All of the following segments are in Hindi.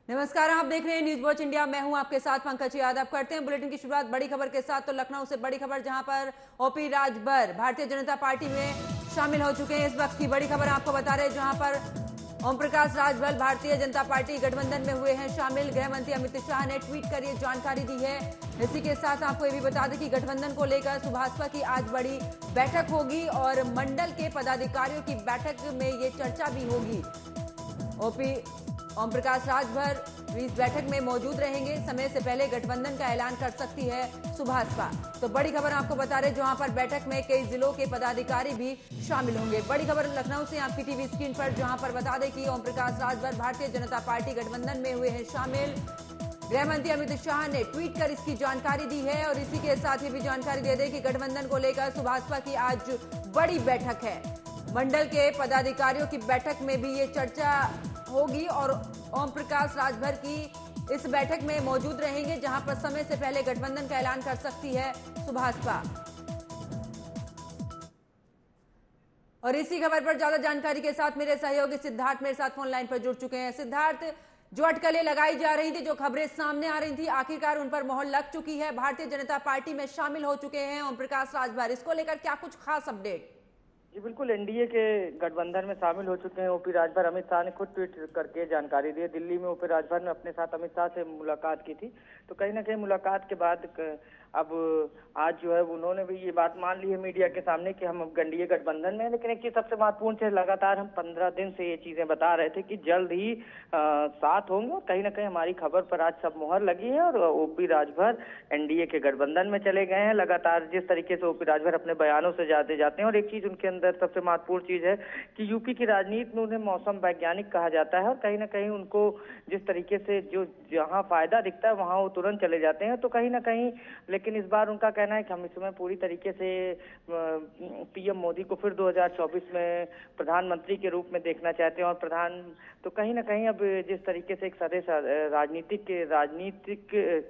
नमस्कार, आप देख रहे हैं न्यूज वॉच इंडिया। मैं हूं आपके साथ पंकज यादव। करते हैं बुलेटिन की शुरुआत बड़ी खबर के साथ। तो लखनऊ से बड़ी खबर, जहां पर ओपी राजभर भारतीय जनता पार्टी में शामिल हो चुके हैं। इस वक्त की बड़ी खबर आपको बता रहे हैं, जहां पर ओम प्रकाश राजभर भारतीय जनता पार्टी गठबंधन में हुए हैं शामिल। गृह मंत्री अमित शाह ने ट्वीट कर ये जानकारी दी है। इसी के साथ आपको ये भी बता दें कि गठबंधन को लेकर सुभाषपा की आज बड़ी बैठक होगी और मंडल के पदाधिकारियों की बैठक में ये चर्चा भी होगी। ओम प्रकाश राजभर इस बैठक में मौजूद रहेंगे। समय से पहले गठबंधन का ऐलान कर सकती है सुभाषपा। तो बड़ी खबर आपको बता रहे, जहां पर बैठक में कई जिलों के पदाधिकारी भी शामिल होंगे। बड़ी खबर लखनऊ से आपकी टीवी स्क्रीन पर, जहां पर बता दें कि ओम प्रकाश राजभर भारतीय जनता पार्टी गठबंधन में हुए हैं शामिल। गृह मंत्री अमित शाह ने ट्वीट कर इसकी जानकारी दी है और इसी के साथ ये भी जानकारी दे दें कि गठबंधन को लेकर सुभाषपा की आज बड़ी बैठक है। मंडल के पदाधिकारियों की बैठक में भी ये चर्चा होगी और ओम प्रकाश राजभर की इस बैठक में मौजूद रहेंगे, जहां पर समय से पहले गठबंधन का ऐलान कर सकती है सुभाषपा। और इसी खबर पर ज्यादा जानकारी के साथ मेरे सहयोगी सिद्धार्थ मेरे साथ फोन लाइन पर जुड़ चुके हैं। सिद्धार्थ, जो अटकलें लगाई जा रही थी, जो खबरें सामने आ रही थी, आखिरकार उन पर मोहर लग चुकी है। भारतीय जनता पार्टी में शामिल हो चुके हैं ओम प्रकाश राजभर। इसको लेकर क्या कुछ खास अपडेट? जी बिल्कुल, एनडीए के गठबंधन में शामिल हो चुके हैं ओपी राजभर। अमित शाह ने खुद ट्वीट करके जानकारी दी। दिल्ली में ओपी राजभर ने अपने साथ अमित शाह से मुलाकात की थी। तो कहीं ना कहीं मुलाकात के बाद अब आज जो है उन्होंने भी ये बात मान ली है मीडिया के सामने कि हम अब एनडीए गठबंधन में। लेकिन एक चीज सबसे महत्वपूर्ण है, लगातार हम 15 दिन से ये चीजें बता रहे थे कि जल्द ही साथ होंगे और कहीं ना कहीं हमारी खबर पर आज सब मोहर लगी है और ओपी राजभर एनडीए के गठबंधन में चले गए हैं। लगातार जिस तरीके से ओपी राजभर अपने बयानों से जाते जाते हैं, और एक चीज उनके अंदर सबसे महत्वपूर्ण चीज है कि यूपी की राजनीति में उन्हें मौसम वैज्ञानिक कहा जाता है और कहीं ना कहीं उनको जिस तरीके से जो जहां फायदा दिखता है वहां वो तुरंत चले जाते हैं। तो कहीं ना कहीं, लेकिन इस बार उनका कहना है कि हम इसमें पूरी तरीके से पीएम मोदी को फिर 2024 में प्रधानमंत्री के रूप में देखना चाहते हैं। और तो कहीं ना कहीं अब जिस तरीके से एक सदे राजनीतिक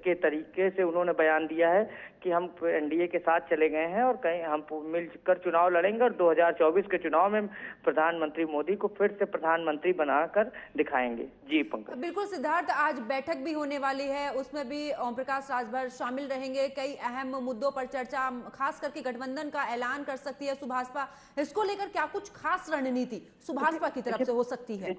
के तरीके से उन्होंने बयान दिया है कि हम एनडीए के साथ चले गए हैं और कहीं हम मिलकर चुनाव लड़ेंगे और 2024 के चुनाव में प्रधानमंत्री मोदी को फिर से प्रधानमंत्री बनाकर दिखाएंगे। जी पंकज। बिल्कुल सिद्धार्थ, आज बैठक भी होने वाली है, उसमें भी ओम प्रकाश राजभर शामिल रहेंगे। कई अहम मुद्दों पर चर्चा, खास करके गठबंधन का ऐलान कर सकती है सुभाषपा। इसको लेकर क्या कुछ खास रणनीति सुभाषपा की तरफ से हो सकती है?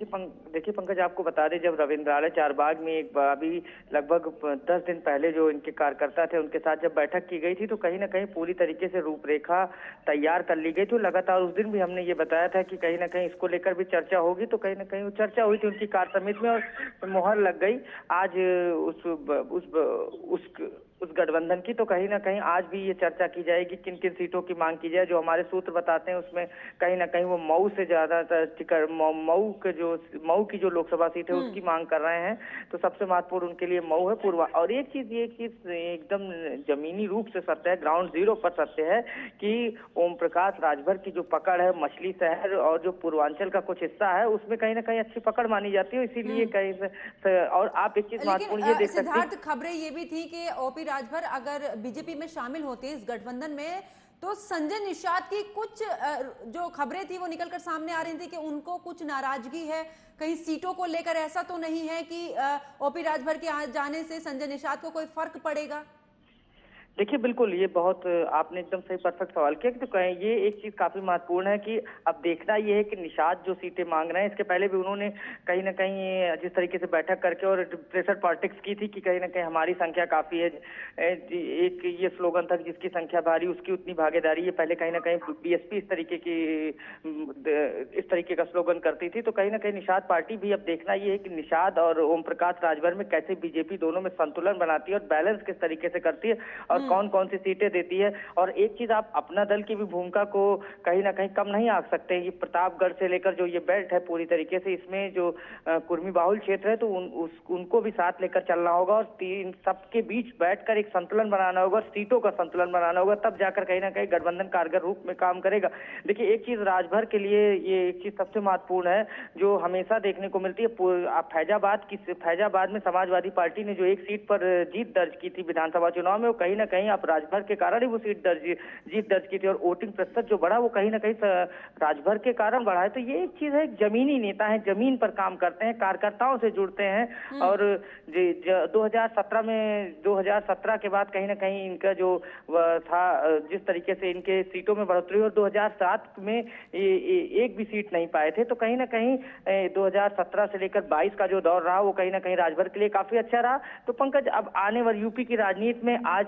देखिए पंकज, आपको बता दें, जब रविंद्रालय चारबाग में एक अभी लगभग 10 दिन पहले जो इनके कार्यकर्ता थे उनके साथ जब बैठक की गई थी, तो कहीं ना कहीं पूरी तरीके से रूपरेखा तैयार कर ली गई थी। लगातार उस दिन भी हमने ये बताया था कि कहीं ना कहीं इसको लेकर भी चर्चा होगी। तो कहीं ना कहीं वो चर्चा हुई थी उनकी कार्य समिति में और मोहर लग गई आज उस गठबंधन की। तो कहीं ना कहीं आज भी ये चर्चा की जाएगी किन किन सीटों की मांग की जाए। जो हमारे सूत्र बताते हैं उसमें कहीं ना कहीं वो मऊ से ज्यादातर मऊ की जो लोकसभा सीट है उसकी मांग कर रहे हैं। तो सबसे महत्वपूर्ण उनके लिए मऊ है, पूर्वा। और एक चीज एकदम जमीनी रूप से सत्य है, ग्राउंड जीरो पर सत्य है कि ओम प्रकाश राजभर की जो पकड़ है मछली शहर और जो पूर्वांचल का कुछ हिस्सा है उसमें कहीं ना कहीं अच्छी पकड़ मानी जाती है। इसीलिए कहीं और आप एक चीज महत्वपूर्ण ये देख सकते हैं, खबरें ये भी थी कि ओपी राजभर अगर बीजेपी में शामिल होते हैं इस गठबंधन में, तो संजय निषाद की कुछ जो खबरें थी वो निकलकर सामने आ रही थी कि उनको कुछ नाराजगी है कहीं सीटों को लेकर। ऐसा तो नहीं है कि ओपी राजभर के जाने से संजय निषाद को कोई फर्क पड़ेगा? देखिए बिल्कुल, ये बहुत आपने एकदम सही परफेक्ट सवाल किया। तो कहें ये एक चीज काफी महत्वपूर्ण है कि अब देखना ये है कि निषाद जो सीटें मांग रहे हैं, इसके पहले भी उन्होंने कहीं ना कहीं जिस तरीके से बैठक करके और प्रेशर पॉलिटिक्स की थी कि कहीं ना कहीं हमारी संख्या काफी है। एक ये स्लोगन था जिसकी संख्या भारी उसकी उतनी भागीदारी। ये पहले कहीं ना कहीं बीएसपी इस तरीके का स्लोगन करती थी। तो कहीं ना कहीं निषाद पार्टी भी अब देखना ये है कि निषाद और ओम प्रकाश राजभर में कैसे बीजेपी दोनों में संतुलन बनाती है और बैलेंस किस तरीके से करती है और कौन कौन सी सीटें देती है। और एक चीज, आप अपना दल की भी भूमिका को कहीं ना कहीं कम नहीं आंक सकते। ये प्रतापगढ़ से लेकर जो ये बेल्ट है पूरी तरीके से, इसमें जो कुर्मी बाहुल क्षेत्र है तो उनको भी साथ लेकर चलना होगा और तीन सबके बीच बैठकर एक संतुलन बनाना होगा, सीटों का संतुलन बनाना होगा, तब जाकर कहीं ना कहीं गठबंधन कारगर रूप में काम करेगा। देखिए एक चीज राजभर के लिए ये एक चीज सबसे महत्वपूर्ण है जो हमेशा देखने को मिलती है। फैजाबाद में समाजवादी पार्टी ने जो एक सीट पर जीत दर्ज की थी विधानसभा चुनाव में, वो कहीं ना कहीं कहीं अब राजभर के कारण ही वो जीत दर्ज की थी, और वोटिंग प्रतिशत जो बढ़ा वो कहीं ना कहीं राजभर के कारण बढ़ा है। तो ये एक चीज है, जमीनी नेता है, जमीन पर काम करते हैं, कार्यकर्ताओं से जुड़ते हैं। और 2017 के बाद कहीं ना कहीं इनका जो था, जिस तरीके से इनके सीटों में बढ़ोतरी, और 2007 में एक भी सीट नहीं पाए थे। तो कहीं ना कहीं 2017 से लेकर 22 का जो दौर रहा वो कहीं ना कहीं राजभर के लिए काफी अच्छा रहा। तो पंकज, अब आने वाली यूपी की राजनीति में आज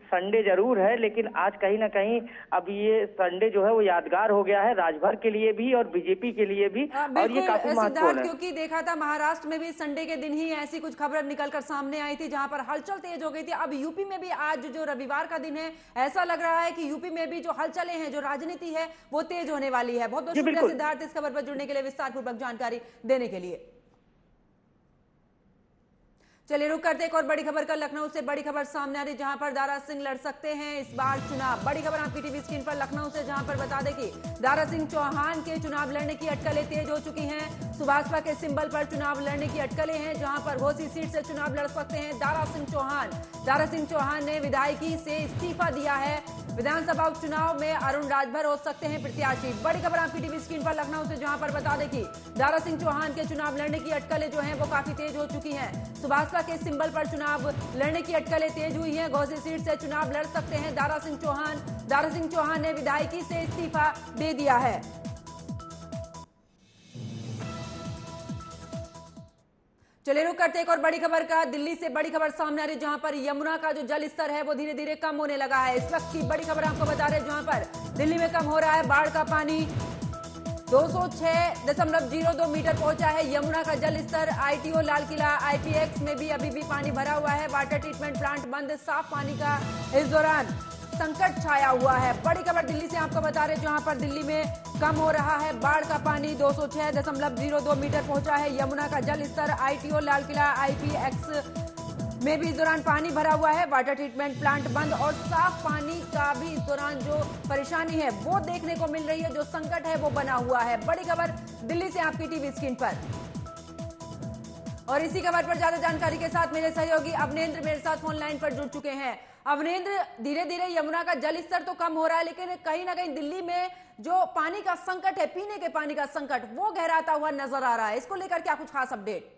संडे जरूर है, लेकिन आज कहीं ना कहीं अब ये संडे जो है वो यादगार हो गया है राजभर के लिए भी और बीजेपी के लिए भी, और ये काफी महत्वपूर्ण है। क्योंकि देखा था महाराष्ट्र में भी संडे के दिन ही ऐसी कुछ खबर निकलकर सामने आई थी जहां पर हलचल तेज हो गई थी। अब यूपी में भी आज जो रविवार का दिन है, ऐसा लग रहा है कि यूपी में भी जो हलचलें हैं, जो राजनीति है वो तेज होने वाली है। बहुत बहुत शुक्रिया सिद्धार्थ इस खबर पर जुड़ने के लिए, विस्तार पूर्वक जानकारी देने के लिए। चलिए रुक करते एक और बड़ी खबर का। लखनऊ से बड़ी खबर सामने आ रही, जहां पर दारा सिंह लड़ सकते हैं इस बार चुनाव। बड़ी खबर आपकी टीवी स्क्रीन पर लखनऊ से, जहां पर बता दें कि दारा सिंह चौहान के चुनाव लड़ने की अटकलें तेज हो चुकी हैं। सुभाषपा के सिंबल पर चुनाव लड़ने की अटकलें हैं, जहां पर घोसी सीट से चुनाव लड़ सकते हैं दारा सिंह चौहान। दारा सिंह चौहान ने विधायकी से इस्तीफा दिया है। विधानसभा उपचुनाव में अरुण राजभर हो सकते हैं प्रत्याशी। बड़ी खबर आपकी टीवी स्क्रीन पर लखनऊ से, जहां पर बता दें कि दारा सिंह चौहान के चुनाव लड़ने की अटकलें जो हैं वो काफी तेज हो चुकी हैं। सुभाषपा के सिंबल पर चुनाव लड़ने की अटकलें तेज हुई हैं। घोसी सीट से चुनाव लड़ सकते हैं दारा सिंह चौहान। दारा सिंह चौहान ने विधायकी से इस्तीफा दे दिया है। चलिए रुक करते एक और बड़ी खबर का। दिल्ली से बड़ी खबर सामने आ रही, जहां पर यमुना का जो जल स्तर है वो धीरे धीरे कम होने लगा है। इस वक्त की बड़ी खबर आपको बता रहे हैं, जहां पर दिल्ली में कम हो रहा है बाढ़ का पानी। 206.02 मीटर पहुंचा है यमुना का जल स्तर। आईटीओ लाल किला आईपीएक्स में भी अभी भी पानी भरा हुआ है। वाटर ट्रीटमेंट प्लांट बंद। साफ पानी का इस दौरान संकट छाया हुआ है। बड़ी खबर दिल्ली से आपको बता रहे, जहां पर दिल्ली में कम हो रहा है बाढ़ का पानी। 206.02 मीटर पहुंचा है यमुना का जल स्तर। आईटीओ लाल किला आईपीएक्स में भी इस दौरान पानी भरा हुआ है। वाटर ट्रीटमेंट प्लांट बंद, और साफ पानी का भी इस दौरान जो परेशानी है वो देखने को मिल रही है, जो संकट है वो बना हुआ है। बड़ी खबर दिल्ली से आपकी टीवी स्क्रीन पर। और इसी खबर पर ज्यादा जानकारी के साथ मेरे सहयोगी अवनेंद्र मेरे साथ फोन लाइन पर जुड़ चुके हैं। अवनेंद्र, धीरे धीरे यमुना का जल स्तर तो कम हो रहा है, लेकिन कहीं ना कहीं दिल्ली में जो पानी का संकट है, पीने के पानी का संकट, वो गहराता हुआ नजर आ रहा है। इसको लेकर क्या कुछ खास अपडेट?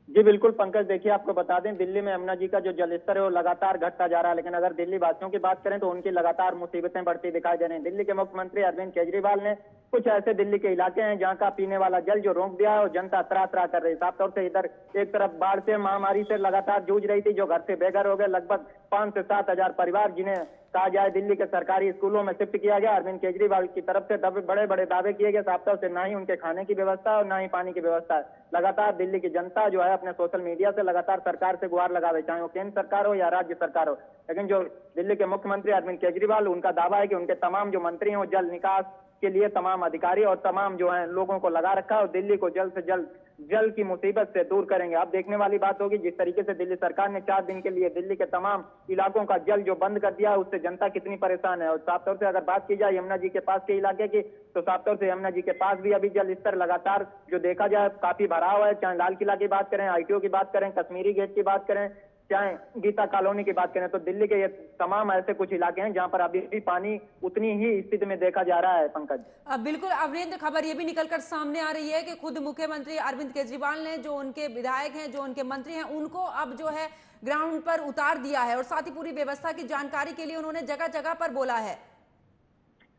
जी बिल्कुल पंकज, देखिए आपको बता दें, दिल्ली में यमुना जी का जो जलस्तर है वो लगातार घटता जा रहा है। लेकिन अगर दिल्ली वासियों की बात करें तो उनकी लगातार मुसीबतें बढ़ती दिखाई दे रही हैं। दिल्ली के मुख्यमंत्री अरविंद केजरीवाल ने कुछ ऐसे दिल्ली के इलाके हैं जहां का पीने वाला जल जो रोक दिया है और जनता त्राह त्राह कर रही है। साफ तौर से इधर एक तरफ बाढ़ से, महामारी से लगातार जूझ रही थी, जो घर से बेघर हो गए लगभग 5 से 7 हजार परिवार, जिन्हें कहा जाए दिल्ली के सरकारी स्कूलों में शिफ्ट किया गया। अरविंद केजरीवाल की तरफ से बड़े बड़े दावे किए गए। साफ तौर से ना ही उनके खाने की व्यवस्था और ना ही पानी की व्यवस्था है। लगातार दिल्ली की जनता जो है अपने सोशल मीडिया से लगातार सरकार से गुहार लगावे, चाहे वो केंद्र सरकार हो या राज्य सरकार हो। लेकिन जो दिल्ली के मुख्यमंत्री अरविंद केजरीवाल, उनका दावा है कि उनके तमाम जो मंत्री हैं वो जल निकास के लिए तमाम अधिकारी और तमाम जो है लोगों को लगा रखा है और दिल्ली को जल्द से जल्द जल की मुसीबत से दूर करेंगे। अब देखने वाली बात होगी जिस तरीके से दिल्ली सरकार ने 4 दिन के लिए दिल्ली के तमाम इलाकों का जल जो बंद कर दिया है, उससे जनता कितनी परेशान है। और साफ तौर से अगर बात की जाए यमुना जी के पास के इलाके की, तो साफ तौर से यमुना जी के पास भी अभी जल स्तर लगातार जो देखा जाए काफी भरा हुआ है। चाहे लाल किला की बात करें, आईटीओ की बात करें, कश्मीरी गेट की बात करें, चाहे गीता कॉलोनी की बात करें, तो दिल्ली के ये तमाम ऐसे कुछ इलाके हैं जहां पर अभी भी पानी उतनी ही स्थिति में देखा जा रहा है। पंकज, बिल्कुल अवनेंद्र, खबर ये भी निकलकर सामने आ रही है कि खुद मुख्यमंत्री अरविंद केजरीवाल ने जो उनके विधायक हैं, जो उनके मंत्री हैं, उनको अब जो है ग्राउंड पर उतार दिया है और साथ ही पूरी व्यवस्था की जानकारी के लिए उन्होंने जगह जगह पर बोला है।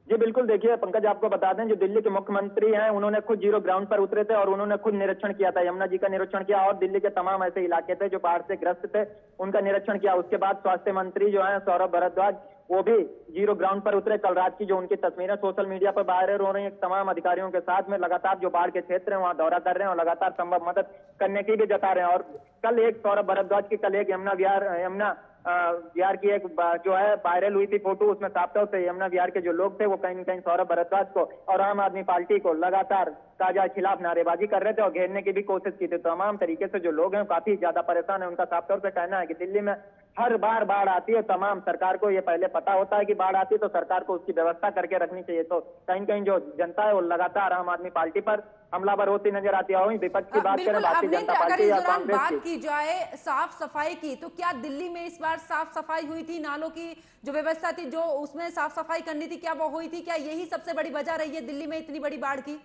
जी बिल्कुल, देखिए पंकज, आपको बता दें जो दिल्ली के मुख्यमंत्री हैं उन्होंने खुद जीरो ग्राउंड पर उतरे थे और उन्होंने खुद निरीक्षण किया था, यमुना जी का निरीक्षण किया और दिल्ली के तमाम ऐसे इलाके थे जो बाढ़ से ग्रस्त थे उनका निरीक्षण किया। उसके बाद स्वास्थ्य मंत्री जो है सौरभ भारद्वाज, वो भी जीरो ग्राउंड पर उतरे। कल रात की जो उनकी तस्वीरें सोशल मीडिया पर वायरल हो रही हैं, तमाम अधिकारियों के साथ में लगातार जो बाढ़ के क्षेत्र हैं वहां दौरा कर रहे हैं और लगातार संभव मदद करने की भी जता रहे हैं। और कल एक सौरभ भारद्वाज की कल एक यमुना विहार की एक जो है वायरल हुई थी फोटो, उसमें साफ तौर से यमुना विहार के जो लोग थे वो कहीं न कहीं सौरभ भारद्वाज को और आम आदमी पार्टी को लगातार ताजा खिलाफ नारेबाजी कर रहे थे और घेरने की भी कोशिश की थी। तमाम तरीके से जो लोग हैं काफी ज्यादा परेशान है। उनका साफ तौर से कहना है कि दिल्ली में हर बार बाढ़ आती है, तमाम सरकार को ये पहले पता होता है कि बाढ़ आती है, तो सरकार को उसकी व्यवस्था करके रखनी चाहिए। तो कहीं कहीं जो जनता है वो लगातार आम आदमी पार्टी पर हमलावर होती नजर आती है। वहीं विपक्ष की बात करें बिल्कुल। भारतीय अवनींद्र, जनता अगर पार्टी इस या दौरान कांग्रेस बात की, की जाए साफ सफाई की, तो क्या दिल्ली में इस बार साफ सफाई हुई थी? नालों की जो व्यवस्था थी, जो उसमें साफ सफाई करनी थी, क्या वो हुई थी? क्या यही सबसे बड़ी वजह रही है दिल्ली में इतनी बड़ी बाढ़ की?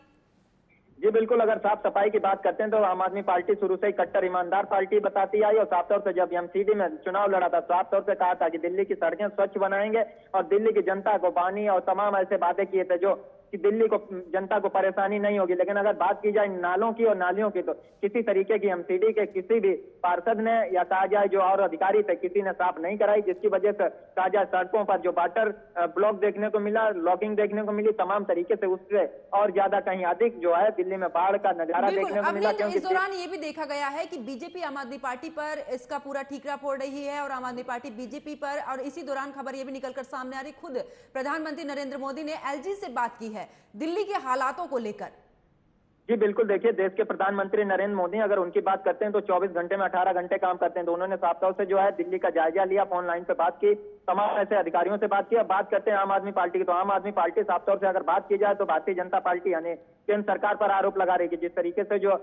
जी बिल्कुल, अगर साफ सफाई की बात करते हैं तो आम आदमी पार्टी शुरू से ही कट्टर ईमानदार पार्टी बताती आई, और साफ तौर से जब एमसीडी में चुनाव लड़ा था साफ तौर से कहा था कि दिल्ली की सड़कें स्वच्छ बनाएंगे और दिल्ली की जनता को पानी और तमाम ऐसे वादे किए थे जो कि दिल्ली को जनता को परेशानी नहीं होगी। लेकिन अगर बात की जाए नालों की और नालियों की, तो किसी तरीके की एमसीडी के किसी भी पार्षद ने या कहा जाए जो और अधिकारी थे किसी ने साफ नहीं कराई, जिसकी वजह से कहा जाए सड़कों पर जो वाटर ब्लॉक देखने को मिला, लॉगिंग देखने को मिली, तमाम तरीके से उससे और ज्यादा कहीं अधिक जो है दिल्ली में बाढ़ का नजारा देखने को मिला। इस दौरान ये भी देखा गया है कि बीजेपी आम आदमी पार्टी पर इसका पूरा ठीकरा फोड़ रही है और आम आदमी पार्टी बीजेपी पर, और इसी दौरान खबर ये भी निकलकर सामने आ रही, खुद प्रधानमंत्री नरेंद्र मोदी ने एलजी से बात की है दिल्ली के हालातों को लेकर। जी बिल्कुल, देखिए देश के प्रधानमंत्री नरेंद्र मोदी अगर उनकी बात करते हैं तो 24 घंटे में 18 घंटे काम करते हैं। तो उन्होंने साफ तौर से जो है दिल्ली का जायजा लिया, फोन लाइन पे बात की, तमाम ऐसे अधिकारियों से बात की। अब बात करते हैं आम आदमी पार्टी की, तो आम आदमी पार्टी साफ तौर से अगर बात की जाए तो भारतीय जनता पार्टी यानी केंद्र सरकार पर आरोप लगा रही है कि जिस तरीके से जो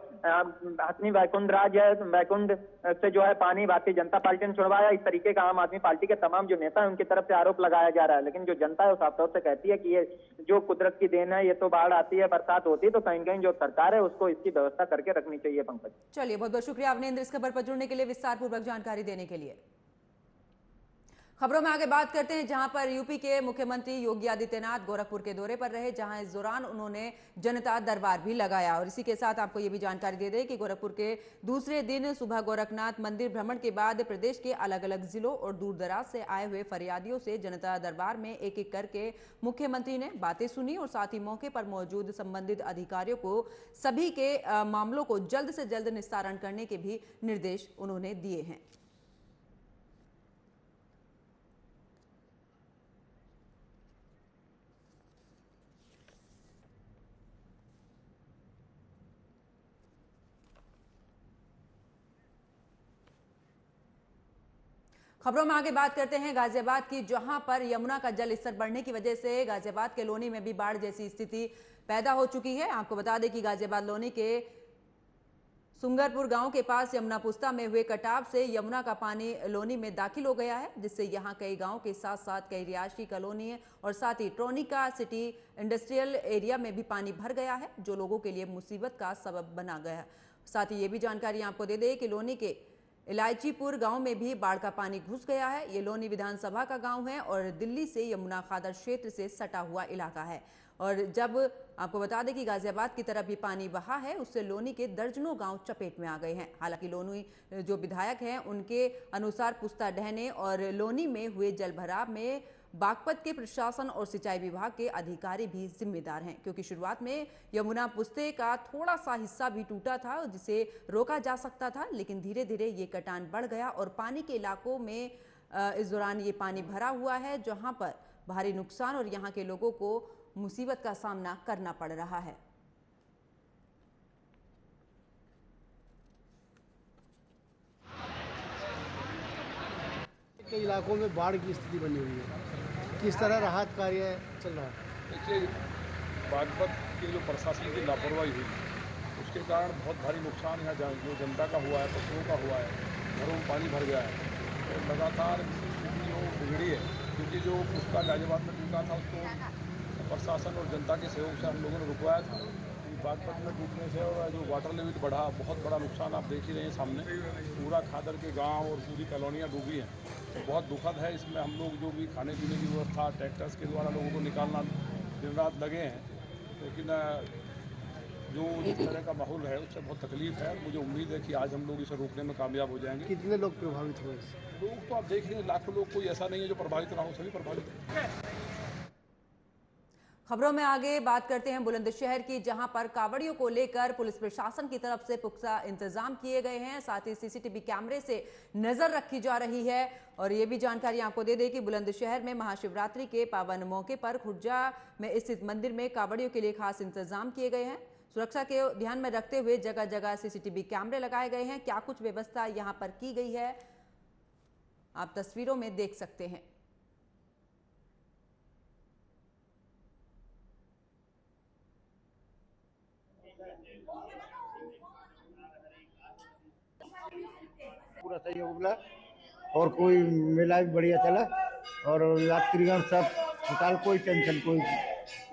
हथनी वैकुंठ राज है, वैकुंठ से जो है पानी भारतीय जनता पार्टी ने छुड़वाया, इस तरीके का आम आदमी पार्टी के तमाम जो नेता है उनकी तरफ से आरोप लगाया जा रहा है। लेकिन जो जनता है वो साफ तौर से कहती है कि ये जो कुदरत की देन है, ये तो बाढ़ आती है, बरसात होती है, तो कहीं कहीं जो सरकार है उसको इसकी व्यवस्था करके रखनी चाहिए। पंकज, चलिए, बहुत बहुत शुक्रिया अवनींद्र इस खबर पर जुड़ने के लिए, विस्तार पूर्वक जानकारी देने के लिए। खबरों में आगे बात करते हैं जहां पर यूपी के मुख्यमंत्री योगी आदित्यनाथ गोरखपुर के दौरे पर रहे, जहां इस दौरान उन्होंने जनता दरबार भी लगाया। और इसी के साथ आपको यह भी जानकारी दे दें कि गोरखपुर के दूसरे दिन सुबह गोरखनाथ मंदिर भ्रमण के बाद प्रदेश के अलग अलग जिलों और दूर दराज से आए हुए फरियादियों से जनता दरबार में एक एक करके मुख्यमंत्री ने बातें सुनी और साथ ही मौके पर मौजूद संबंधित अधिकारियों को सभी के मामलों को जल्द से जल्द निस्तारण करने के भी निर्देश उन्होंने दिए हैं। खबरों में आगे बात करते हैं गाजियाबाद की, जहां पर यमुना का जल स्तर बढ़ने की वजह से गाजियाबाद के लोनी में भी बाढ़ जैसी स्थिति पैदा हो चुकी है। आपको बता दें कि गाजियाबाद लोनी के सुंगरपुर गांव के पास यमुना पुस्ता में हुए कटाव से यमुना का पानी लोनी में दाखिल हो गया है, जिससे यहां कई गांव के साथ साथ कई रिहायशी कॉलोनी और साथ ही ट्रोनिका सिटी इंडस्ट्रियल एरिया में भी पानी भर गया है, जो लोगों के लिए मुसीबत का सबब बना गया है। साथ ही ये भी जानकारी आपको दे दें कि लोनी के इलायचीपुर गांव में भी बाढ़ का पानी घुस गया है। ये लोनी विधानसभा का गांव है और दिल्ली से यमुना खादर क्षेत्र से सटा हुआ इलाका है। और जब आपको बता दें कि गाजियाबाद की तरफ भी पानी बहा है, उससे लोनी के दर्जनों गांव चपेट में आ गए हैं। हालांकि लोनी जो विधायक हैं उनके अनुसार पुस्ता ढहने और लोनी में हुए जलभराव में बागपत के प्रशासन और सिंचाई विभाग के अधिकारी भी जिम्मेदार हैं, क्योंकि शुरुआत में यमुना पुस्ते का थोड़ा सा हिस्सा भी टूटा था जिसे रोका जा सकता था, लेकिन धीरे धीरे ये कटान बढ़ गया और पानी के इलाकों में इस दौरान ये पानी भरा हुआ है, जहां पर भारी नुकसान और यहाँ के लोगों को मुसीबत का सामना करना पड़ रहा है। कई इलाकों में बाढ़ की स्थिति बनी हुई है, किस तरह राहत कार्य चल रहा है? देखिए, बागपत की जो प्रशासन की लापरवाही हुई उसके कारण बहुत भारी नुकसान यहाँ जो जनता का हुआ है, पशुओं का हुआ है, घरों में पानी भर गया है और लगातार स्थिति जो बिगड़ी है, क्योंकि जो पुस्ता गाजियाबाद में टूटा था उसको प्रशासन और जनता के सहयोग से हम लोगों ने रुकवाया था। बागपत में टूटने से और जो वाटर लेवल बढ़ा, बहुत बड़ा नुकसान आप देख ही रहे हैं सामने, पूरा खादर के गांव और पूरी कॉलोनियाँ डूबी हैं। तो बहुत दुखद है। इसमें हम लोग जो भी खाने पीने की व्यवस्था ट्रैक्टर्स के द्वारा लोगों को निकालना दिन रात लगे हैं, लेकिन जो इस तरह का माहौल है उससे बहुत तकलीफ है। मुझे उम्मीद है कि आज हम लोग इसे रोकने में कामयाब हो जाएंगे। कितने लोग प्रभावित हुए? लोग तो आप देख रहे हैं, लाखों लोग, कोई ऐसा नहीं है जो प्रभावित ना हो, सभी प्रभावित हैं। खबरों में आगे बात करते हैं बुलंदशहर की, जहां पर कावड़ियों को लेकर पुलिस प्रशासन की तरफ से पुख्ता इंतजाम किए गए हैं। साथ ही सीसीटीवी कैमरे से नजर रखी जा रही है। और ये भी जानकारी आपको दे दें कि बुलंदशहर में महाशिवरात्रि के पावन मौके पर खुर्जा में स्थित मंदिर में कावड़ियों के लिए खास इंतजाम किए गए हैं। सुरक्षा के ध्यान में रखते हुए जगह जगह सीसीटीवी कैमरे लगाए गए हैं। क्या कुछ व्यवस्था यहाँ पर की गई है, आप तस्वीरों में देख सकते हैं। पूरा सहयोग मिला और कोई मेला भी बढ़िया चला और यात्रीगण सब निकाल, कोई टेंशन कोई।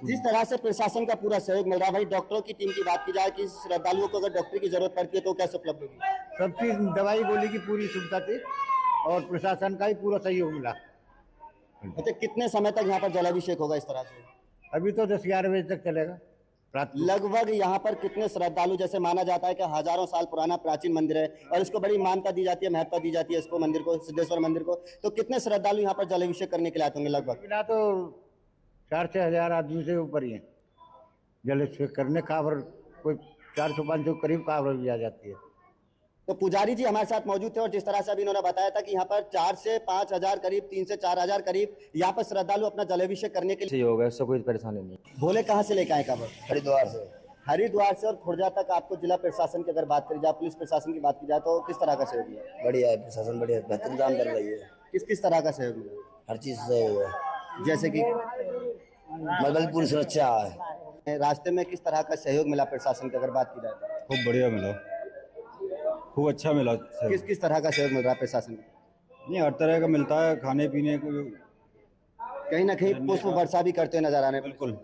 जिस तरह से प्रशासन का पूरा सहयोग मिल रहा है भाई, डॉक्टरों की टीम की बात की जाए कि श्रद्धालुओं को अगर डॉक्टर की जरूरत पड़ती है तो कैसे उपलब्ध होगी? सब चीज दवाई गोली की पूरी सुविधा थी और प्रशासन का ही पूरा सहयोग मिला। अच्छा, कितने समय तक यहाँ पर जलाभिषेक होगा इस तरह से? अभी तो 10-11 बजे तक चलेगा रात को। लगभग यहाँ पर कितने श्रद्धालु, जैसे माना जाता है कि हजारों साल पुराना प्राचीन मंदिर है और इसको बड़ी मान्यता दी जाती है, महत्ता दी जाती है इसको, मंदिर को, सिद्धेश्वर मंदिर को, तो कितने श्रद्धालु यहाँ पर जलाभिषेक करने के लिए आते होंगे? लगभग बिना तो 4-6 हजार आदमी से ऊपर ही है जलाभिषेक करने। कांवर कोई 400-500 करीब कांवर भी आ जाती है। तो पुजारी जी हमारे साथ मौजूद थे और जिस तरह से अभी इन्होंने बताया था कि यहाँ पर 4 से 5 हजार करीब, 3 से 4 हजार करीब यहाँ पर श्रद्धालु अपना जलाभिषेक करने के लिए सहयोग है, उससे कोई परेशानी नहीं। भोले कहाँ से लेकर आए कांवर? हरिद्वार से। हरिद्वार से और खुर्जा तक आपको जिला प्रशासन की अगर बात करी जाए, पुलिस प्रशासन की बात की जाए तो किस तरह का सहयोग मिला? बढ़िया है, प्रशासन बढ़िया, बेहतरीन काम कर रही है। किस किस तरह का सहयोग मिला? हर चीज से सहयोग है, जैसे कि मतलब पूरी सुरक्षा है। रास्ते में किस तरह का सहयोग मिला प्रशासन की अगर बात की जाए तो? खूब बढ़िया मिला, खूब अच्छा मिला। किस किस तरह का सहयोग मिल रहा है प्रशासन को? नहीं, हर तरह का मिलता है, खाने पीने को। कहीं ना कहीं पुष्प वर्षा भी करते नजर आ रहे हैं। बिल्कुल।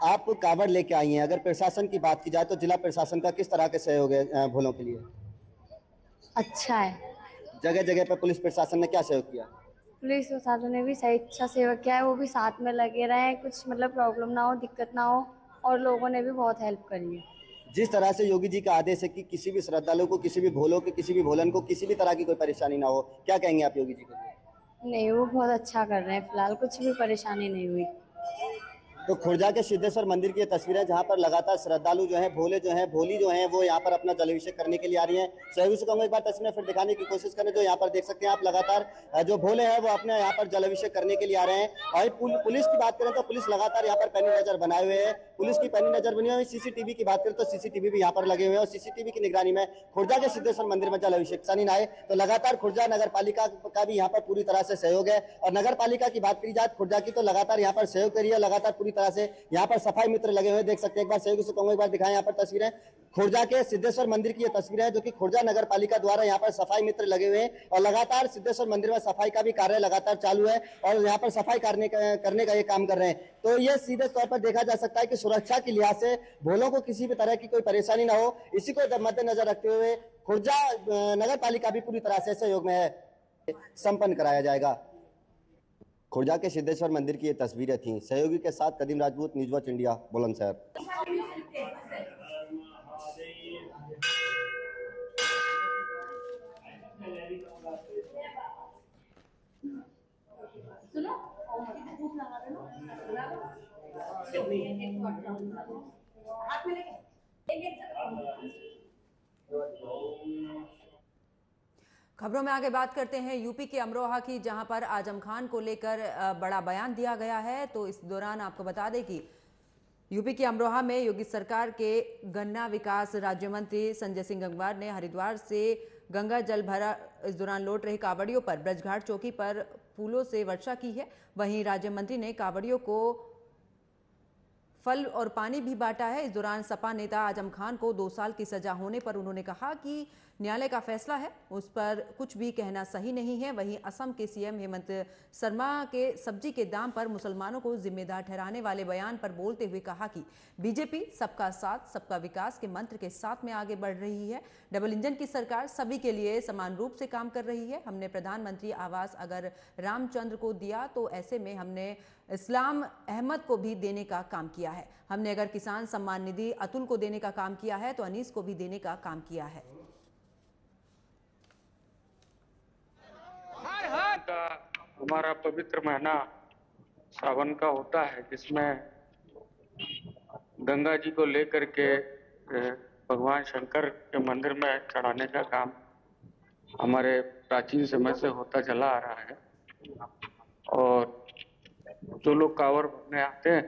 आप कांवड़ लेके आई हैं, अगर प्रशासन की बात की जाए तो जिला प्रशासन का किस तरह के सहयोग है भोलों के लिए? अच्छा है। जगह जगह पर पुलिस प्रशासन ने क्या सहयोग किया? पुलिस प्रशासन ने भी सही अच्छा सेवा किया है, वो भी साथ में लगे रहे, कुछ मतलब प्रॉब्लम ना हो, दिक्कत ना हो, और लोगों ने भी बहुत हेल्प करी है। जिस तरह से योगी जी का आदेश है कि किसी भी श्रद्धालु को, किसी भी भोलों के, किसी भी भोलन को किसी भी तरह की कोई परेशानी ना हो, क्या कहेंगे आप योगी जी को? नहीं, वो बहुत अच्छा कर रहे हैं, फिलहाल कुछ भी परेशानी नहीं हुई। तो खुर्जा के सिद्धेश्वर मंदिर की तस्वीरें जहां पर लगातार श्रद्धालु जो है, भोले जो है, भोली जो है, वो यहाँ पर अपना जलाभिषेक करने के लिए आ रही हैं। सहयोगी से कहूँगा एक बार तस्वीरें फिर दिखाने की कोशिश करें तो यहाँ पर देख सकते हैं आप, लगातार जो भोले हैं वो अपने यहाँ पर जलाभिषेक करने के लिए आ रहे हैं। और पुलिस की बात करें तो पुलिस लगातार यहाँ पर पैनी नजर बनाए हुए है, पुलिस की पैनी नजर बनी हुई। सीसीटीवी की बात करें तो सीसीटीवी भी यहाँ पर लगे हुए हैं और सीसीटीवी की निगरानी में खुर्जा के सिद्धेश्वर मंदिर में जलाभिषेक सनी आए तो लगातार खुर्जा नगर पालिका का भी यहाँ पर पूरी तरह से सहयोग है। और नगर पालिका की बात करी जाए खुर्जा की तो लगातार यहाँ पर सहयोग करिए, लगातार पूरी तरह से यहाँ पर सफाई मित्र लगे हुए देख सकते हैं। एक बार सहयोगी से कहूंगा एक बार दिखाएं यहाँ पर तस्वीरें, खुर्जा के सिद्धेश्वर मंदिर की ये तस्वीरें हैं जो कि खुर्जा नगर पालिका द्वारा यहाँ पर सफाई मित्र लगे हुए हैं और लगातार सिद्धेश्वर मंदिर में सफाई का भी कार्य लगातार चालू है और यहाँ पर सफाई करने का ये काम कर रहे हैं। तो ये सीधे तौर पर देखा जा सकता है कि सुरक्षा के लिहाज से भोलों को किसी भी तरह की कोई परेशानी ना हो, इसी को मद्देनजर रखते हुए खुर्जा नगर पालिका भी पूरी तरह से सहयोग में है, संपन्न कराया जाएगा। खुर्जा के सिद्धेश्वर मंदिर की ये तस्वीरें थीं। सहयोगी के साथ कदीम Rajput, news watch India, Bulandshahr. खबरों में आगे बात करते हैं यूपी के अमरोहा की, जहां पर आजम खान को लेकर बड़ा बयान दिया गया है। तो इस दौरान आपको बता दें कि यूपी के अमरोहा में योगी सरकार के गन्ना विकास राज्य मंत्री संजय सिंह गंगवार ने हरिद्वार से गंगा जल भरा इस दौरान लौट रहे कांवड़ियों पर ब्रजघाट चौकी पर फूलों से वर्षा की है। वहीं राज्य मंत्री ने कांवड़ियों को फल और पानी भी बांटा है। इस दौरान सपा नेता आजम खान को 2 साल की सजा होने पर उन्होंने कहा कि न्यायालय का फैसला है, उस पर कुछ भी कहना सही नहीं है। वहीं असम के सीएम हेमंत शर्मा के सब्जी के दाम पर मुसलमानों को जिम्मेदार ठहराने वाले बयान पर बोलते हुए कहा कि बीजेपी सबका साथ सबका विकास के मंत्र के साथ में आगे बढ़ रही है। डबल इंजन की सरकार सभी के लिए समान रूप से काम कर रही है। हमने प्रधानमंत्री आवास अगर रामचंद्र को दिया तो ऐसे में हमने इस्लाम अहमद को भी देने का काम किया है। हमने अगर किसान सम्मान निधि अतुल को देने का काम किया है तो अनीस को भी देने का काम किया है। हमारा पवित्र महीना सावन का होता है, जिसमें गंगा जी को लेकर के भगवान शंकर के मंदिर में चढ़ाने का काम हमारे प्राचीन समय से होता चला आ रहा है। और जो लोग कांवर भरने आते हैं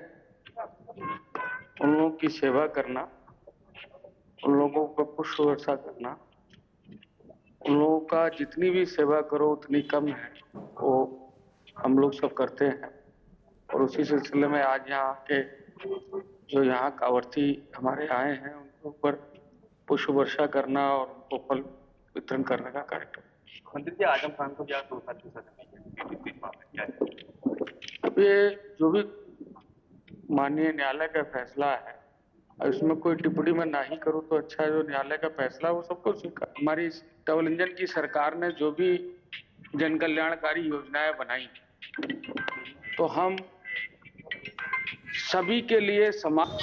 उन लोगों की सेवा करना, उन लोगों पर पुष्प वर्षा करना उन लोगों का जितनी भी सेवा करो उतनी कम है, वो हम लोग सब करते हैं। और उसी सिलसिले में आज यहाँ के जो यहाँ कांवड़ती हमारे आए हैं उनके ऊपर पुष्प वर्षा करना और उनको फल वितरण करने का कार्यक्रम। मंत्री जी, आजम खान को क्या 2 साल की सजा? अब ये जो भी माननीय न्यायालय का फैसला है, इसमें कोई टिप्पणी मैं नहीं करूं तो अच्छा है। जो न्यायालय का फैसला वो सबको स्वीकार। हमारी डबल इंजन की सरकार ने जो भी जन कल्याणकारी योजनाएं बनाई, तो हम सभी के लिए समान।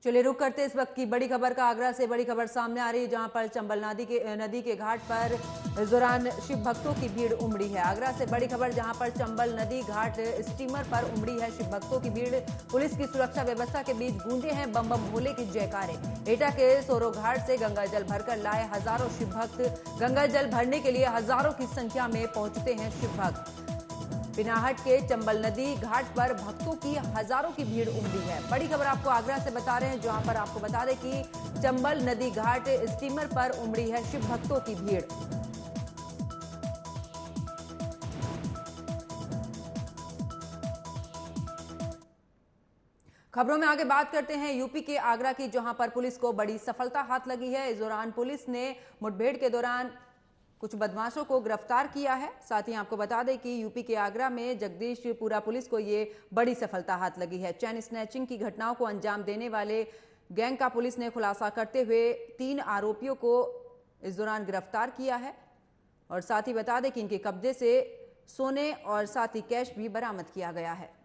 चलिए रुक करते इस वक्त की बड़ी खबर का। आगरा से बड़ी खबर सामने आ रही है, जहां पर चंबल नदी के घाट पर इस दौरान शिव भक्तों की भीड़ उमड़ी है। आगरा से बड़ी खबर, जहां पर चंबल नदी घाट स्टीमर पर उमड़ी है शिव भक्तों की भीड़। पुलिस की सुरक्षा व्यवस्था के बीच गूंजे हैं बम बम भोले की जयकारे। एटा के सोरो घाट से गंगा जल भरकर लाए हजारों शिव भक्त। गंगा जल भरने के लिए हजारों की संख्या में पहुंचते हैं शिव भक्त। पिनाहट के चंबल नदी घाट पर भक्तों की हजारों की भीड़ उमड़ी है। बड़ी खबर आपको आगरा से बता रहे हैं, जहां पर आपको बता दें कि चंबल नदी घाट स्टीमर पर उमड़ी है शिव भक्तों की भीड़। खबरों में आगे बात करते हैं यूपी के आगरा की, जहां पर पुलिस को बड़ी सफलता हाथ लगी है। इस दौरान पुलिस ने मुठभेड़ के दौरान कुछ बदमाशों को गिरफ्तार किया है। साथ ही आपको बता दें कि यूपी के आगरा में जगदीशपुरा पुलिस को ये बड़ी सफलता हाथ लगी है। चैन स्नैचिंग की घटनाओं को अंजाम देने वाले गैंग का पुलिस ने खुलासा करते हुए 3 आरोपियों को इस दौरान गिरफ्तार किया है। और साथ ही बता दें कि इनके कब्जे से सोने और साथ ही कैश भी बरामद किया गया है।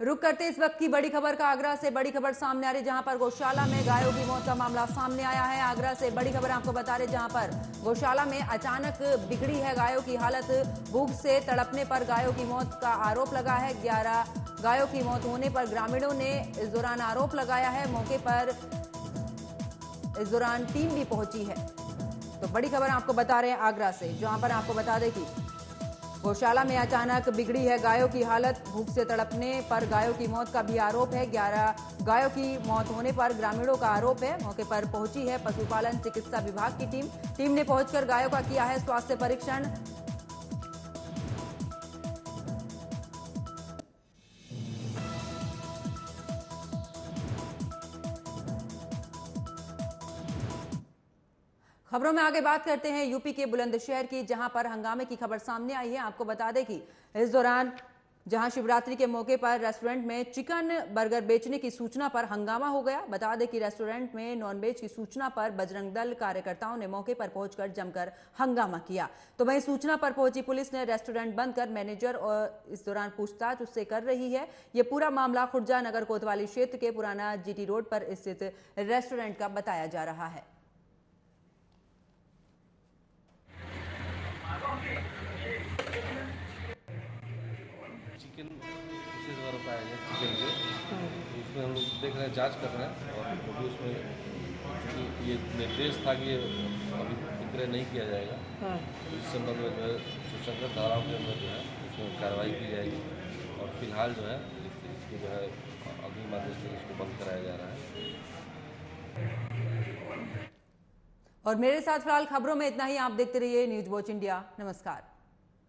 रुक करते इस वक्त की बड़ी खबर का। आगरा से बड़ी खबर सामने आ रही, जहां पर गौशाला में गायों की मौत का मामला सामने आया है। आगरा से बड़ी खबर आपको बता रहे, जहां पर गौशाला में अचानक बिगड़ी है गायों की हालत। भूख से तड़पने पर गायों की मौत का आरोप लगा है। 11 गायों की मौत होने पर ग्रामीणों ने इस दौरान आरोप लगाया है। मौके पर इस दौरान टीम भी पहुंची है। तो बड़ी खबर आपको बता रहे हैं आगरा से, जहां पर आपको बता दें कि गौशाला में अचानक बिगड़ी है गायों की हालत। भूख से तड़पने पर गायों की मौत का भी आरोप है। 11 गायों की मौत होने पर ग्रामीणों का आरोप है। मौके पर पहुंची है पशुपालन चिकित्सा विभाग की टीम। टीम ने पहुंचकर गायों का किया है स्वास्थ्य परीक्षण। खबरों में आगे बात करते हैं यूपी के बुलंदशहर की, जहां पर हंगामे की खबर सामने आई है। आपको बता दें कि इस दौरान जहां शिवरात्रि के मौके पर रेस्टोरेंट में चिकन बर्गर बेचने की सूचना पर हंगामा हो गया। बता दें कि रेस्टोरेंट में नॉनवेज की सूचना पर बजरंग दल कार्यकर्ताओं ने मौके पर पहुंचकर जमकर हंगामा किया। तो वहीं सूचना पर पहुंची पुलिस ने रेस्टोरेंट बंद कर मैनेजर और इस दौरान पूछताछ उससे कर रही है। ये पूरा मामला खुर्जा नगर कोतवाली क्षेत्र के पुराना जीटी रोड पर स्थित रेस्टोरेंट का बताया जा रहा है। पाया गया चिकन के, तो उसमें हम लोग देख रहे हैं, जांच कर रहे हैं। और जो भी उसमें ये निर्देश था कि ये अभी विक्रय नहीं किया जाएगा, तो इस संबंध में जो है सुसंगत धाराओं के अंदर जो है उसमें कार्रवाई की जाएगी। और फिलहाल जो है इसको जो है अग्रिम आदेश में इसको बंद कराया जा रहा है। और मेरे साथ फिलहाल खबरों में इतना ही। आप देखते रहिए न्यूज वॉच इंडिया। नमस्कार।